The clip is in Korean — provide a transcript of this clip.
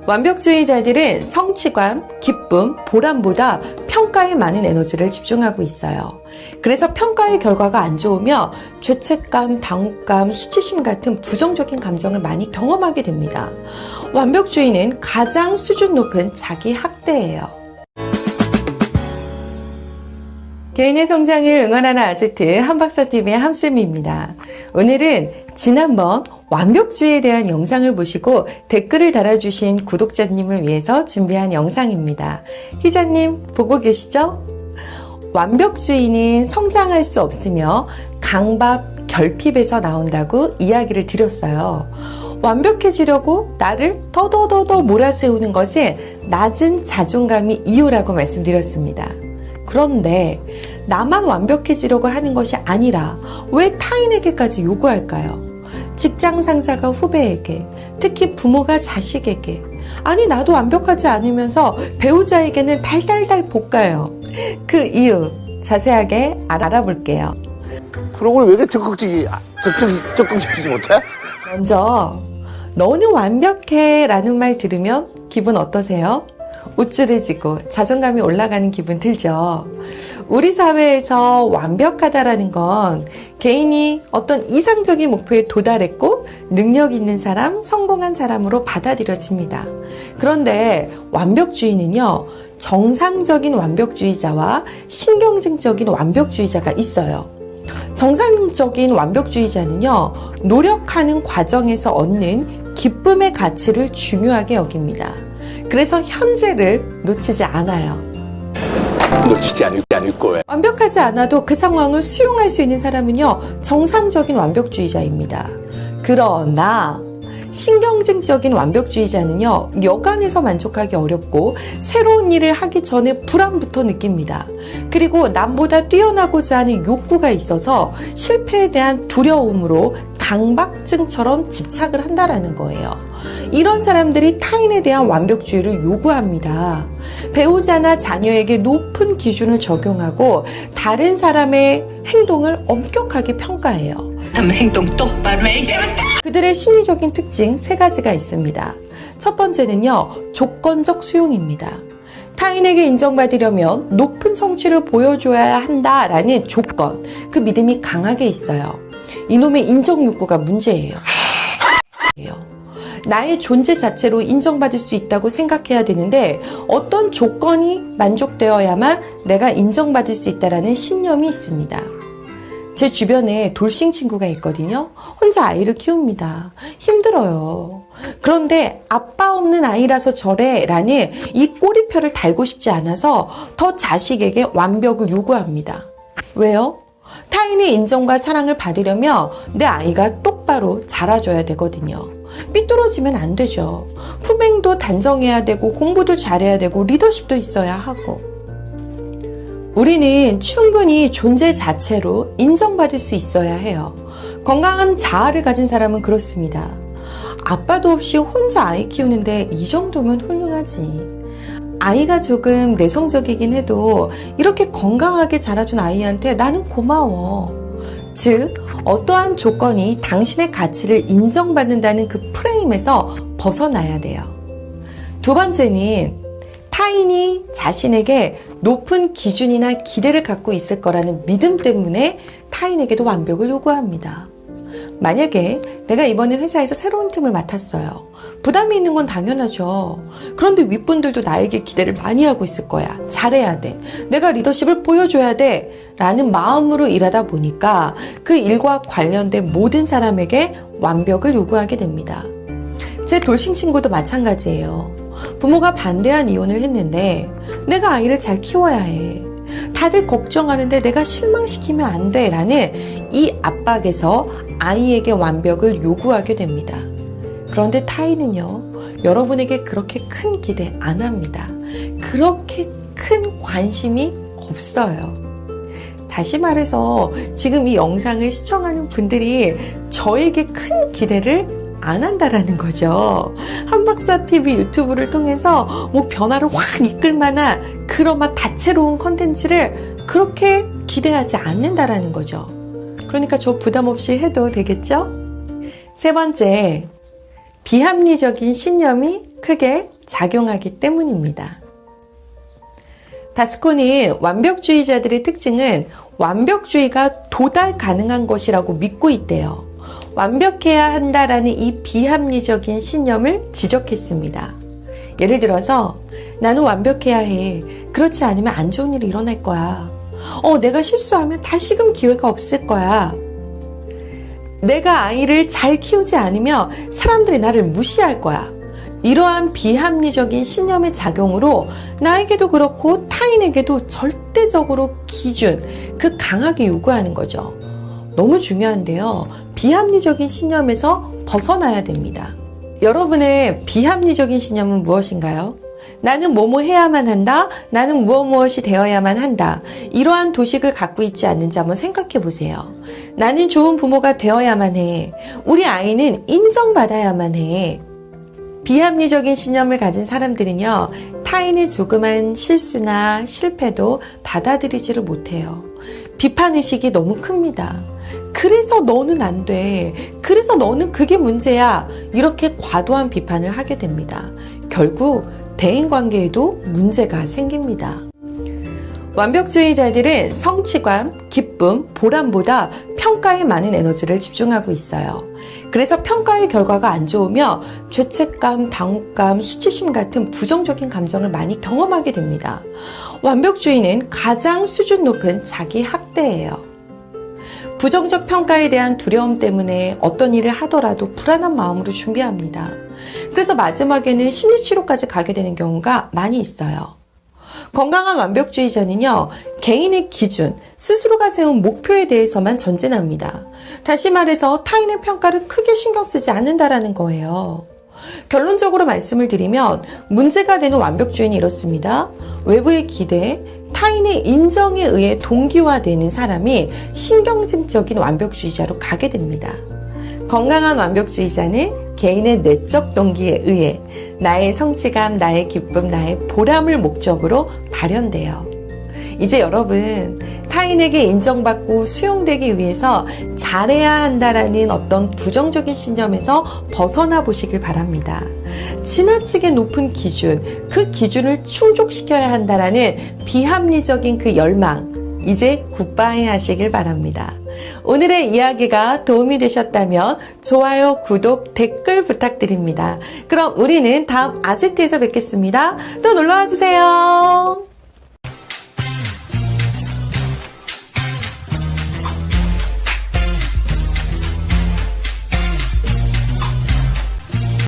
완벽주의자들은 성취감, 기쁨, 보람보다 평가에 많은 에너지를 집중하고 있어요. 그래서 평가의 결과가 안 좋으며 죄책감, 당혹감, 수치심 같은 부정적인 감정을 많이 경험하게 됩니다. 완벽주의는 가장 수준 높은 자기 학대예요. 개인의 성장을 응원하는 아지트 한박사TV의 함쌤입니다. 오늘은 지난번 완벽주의에 대한 영상을 보시고 댓글을 달아주신 구독자님을 위해서 준비한 영상입니다. 희자님 보고 계시죠? 완벽주의는 성장할 수 없으며 강박, 결핍에서 나온다고 이야기를 드렸어요. 완벽해지려고 나를 더더더더 몰아세우는 것은 낮은 자존감이 이유라고 말씀드렸습니다. 그런데 나만 완벽해지려고 하는 것이 아니라 왜 타인에게까지 요구할까요? 직장 상사가 후배에게, 특히 부모가 자식에게, 아니 나도 완벽하지 않으면서 배우자에게는 달달달 볶아요. 그 이유 자세하게 알아볼게요. 그런 걸 왜 이렇게 적극적이지 못해? 먼저 너는 완벽해 라는 말 들으면 기분 어떠세요? 우쭐해지고 자존감이 올라가는 기분 들죠? 우리 사회에서 완벽하다라는 건 개인이 어떤 이상적인 목표에 도달했고 능력 있는 사람, 성공한 사람으로 받아들여집니다. 그런데 완벽주의는요, 정상적인 완벽주의자와 신경증적인 완벽주의자가 있어요. 정상적인 완벽주의자는요, 노력하는 과정에서 얻는 기쁨의 가치를 중요하게 여깁니다. 그래서 현재를 놓치지 않아요. 놓치지 않을 거예요. 완벽하지 않아도 그 상황을 수용할 수 있는 사람은요, 정상적인 완벽주의자입니다. 그러나 신경증적인 완벽주의자는요, 여간에서 만족하기 어렵고 새로운 일을 하기 전에 불안부터 느낍니다. 그리고 남보다 뛰어나고자 하는 욕구가 있어서 실패에 대한 두려움으로 강박증처럼 집착을 한다라는 거예요. 이런 사람들이 타인에 대한 완벽주의를 요구합니다. 배우자나 자녀에게 높은 기준을 적용하고 다른 사람의 행동을 엄격하게 평가해요. 행동 똑바로 해 이제부터! 그들의 심리적인 특징 3가지가 있습니다. 첫 번째는요, 조건적 수용입니다. 타인에게 인정받으려면 높은 성취를 보여줘야 한다라는 조건, 그 믿음이 강하게 있어요. 이놈의 인정 욕구가 문제예요. 나의 존재 자체로 인정받을 수 있다고 생각해야 되는데 어떤 조건이 만족되어야만 내가 인정받을 수 있다라는 신념이 있습니다. 제 주변에 돌싱 친구가 있거든요. 혼자 아이를 키웁니다. 힘들어요. 그런데 아빠 없는 아이라서 저래 라는 이 꼬리표를 달고 싶지 않아서 더 자식에게 완벽을 요구합니다. 왜요? 타인의 인정과 사랑을 받으려면 내 아이가 똑바로 자라줘야 되거든요. 삐뚤어지면 안 되죠. 품행도 단정해야 되고 공부도 잘해야 되고 리더십도 있어야 하고. 우리는 충분히 존재 자체로 인정받을 수 있어야 해요. 건강한 자아를 가진 사람은 그렇습니다. 아빠도 없이 혼자 아이 키우는데 이 정도면 훌륭하지. 아이가 조금 내성적이긴 해도 이렇게 건강하게 자라준 아이한테 나는 고마워. 즉, 어떠한 조건이 당신의 가치를 인정받는다는 그 프레임에서 벗어나야 돼요. 두 번째는 타인이 자신에게 높은 기준이나 기대를 갖고 있을 거라는 믿음 때문에 타인에게도 완벽을 요구합니다. 만약에 내가 이번에 회사에서 새로운 팀을 맡았어요. 부담이 있는 건 당연하죠. 그런데 윗분들도 나에게 기대를 많이 하고 있을 거야. 잘해야 돼. 내가 리더십을 보여줘야 돼. 라는 마음으로 일하다 보니까 그 일과 관련된 모든 사람에게 완벽을 요구하게 됩니다. 제 돌싱 친구도 마찬가지예요. 부모가 반대한 이혼을 했는데 내가 아이를 잘 키워야 해. 다들 걱정하는데 내가 실망시키면 안 돼. 라는 이 압박에서 아이에게 완벽을 요구하게 됩니다. 그런데 타인은요, 여러분에게 그렇게 큰 기대 안 합니다. 그렇게 큰 관심이 없어요. 다시 말해서 지금 이 영상을 시청하는 분들이 저에게 큰 기대를 안 한다라는 거죠. 한박사TV 유튜브를 통해서 뭐 변화를 확 이끌 만한 그런 막 다채로운 컨텐츠를 그렇게 기대하지 않는다라는 거죠. 그러니까 저 부담 없이 해도 되겠죠? 세 번째, 비합리적인 신념이 큰 크게 작용하기 때문입니다. 바스코는 완벽주의자들의 특징은 완벽주의가 도달 가능한 것이라고 믿고 있대요. 완벽해야 한다라는 이 비합리적인 신념을 지적했습니다. 예를 들어서 나는 완벽해야 해. 그렇지 않으면 안 좋은 일이 일어날 거야. 내가 실수하면 다시금 기회가 없을 거야. 내가 아이를 잘 키우지 않으면 사람들이 나를 무시할 거야. 이러한 비합리적인 신념의 작용으로 나에게도 그렇고 타인에게도 절대적으로 기준, 그 강하게 요구하는 거죠. 너무 중요한데요. 비합리적인 신념에서 벗어나야 됩니다. 여러분의 비합리적인 신념은 무엇인가요? 나는 뭐뭐 해야만 한다. 나는 무엇이 되어야만 한다. 이러한 도식을 갖고 있지 않는지 한번 생각해 보세요. 나는 좋은 부모가 되어야만 해. 우리 아이는 인정받아야만 해. 비합리적인 신념을 가진 사람들은요, 타인의 조그만 실수나 실패도 받아들이지를 못해요. 비판의식이 너무 큽니다. 그래서 너는 안 돼. 그래서 너는 그게 문제야. 이렇게 과도한 비판을 하게 됩니다. 결국 대인관계에도 문제가 생깁니다. 완벽주의자들은 성취감, 기쁨, 보람보다 평가에 많은 에너지를 집중하고 있어요. 그래서 평가의 결과가 안 좋으며 죄책감, 당혹감, 수치심 같은 부정적인 감정을 많이 경험하게 됩니다. 완벽주의는 가장 수준 높은 자기 학대예요. 부정적 평가에 대한 두려움 때문에 어떤 일을 하더라도 불안한 마음으로 준비합니다. 그래서 마지막에는 심리치료까지 가게 되는 경우가 많이 있어요. 건강한 완벽주의자는요, 개인의 기준, 스스로가 세운 목표에 대해서만 전진합니다. 다시 말해서 타인의 평가를 크게 신경 쓰지 않는다라는 거예요. 결론적으로 말씀을 드리면 문제가 되는 완벽주의는 이렇습니다. 외부의 기대, 타인의 인정에 의해 동기화되는 사람이 신경증적인 완벽주의자로 가게 됩니다. 건강한 완벽주의자는 개인의 내적 동기에 의해 나의 성취감, 나의 기쁨, 나의 보람을 목적으로 발현돼요. 이제 여러분, 타인에게 인정받고 수용되기 위해서 잘해야 한다라는 어떤 부정적인 신념에서 벗어나 보시길 바랍니다. 지나치게 높은 기준, 그 기준을 충족시켜야 한다라는 비합리적인 그 열망, 이제 굿바이 하시길 바랍니다. 오늘의 이야기가 도움이 되셨다면 좋아요, 구독, 댓글 부탁드립니다. 그럼 우리는 다음 아지트에서 뵙겠습니다. 또 놀러와 주세요.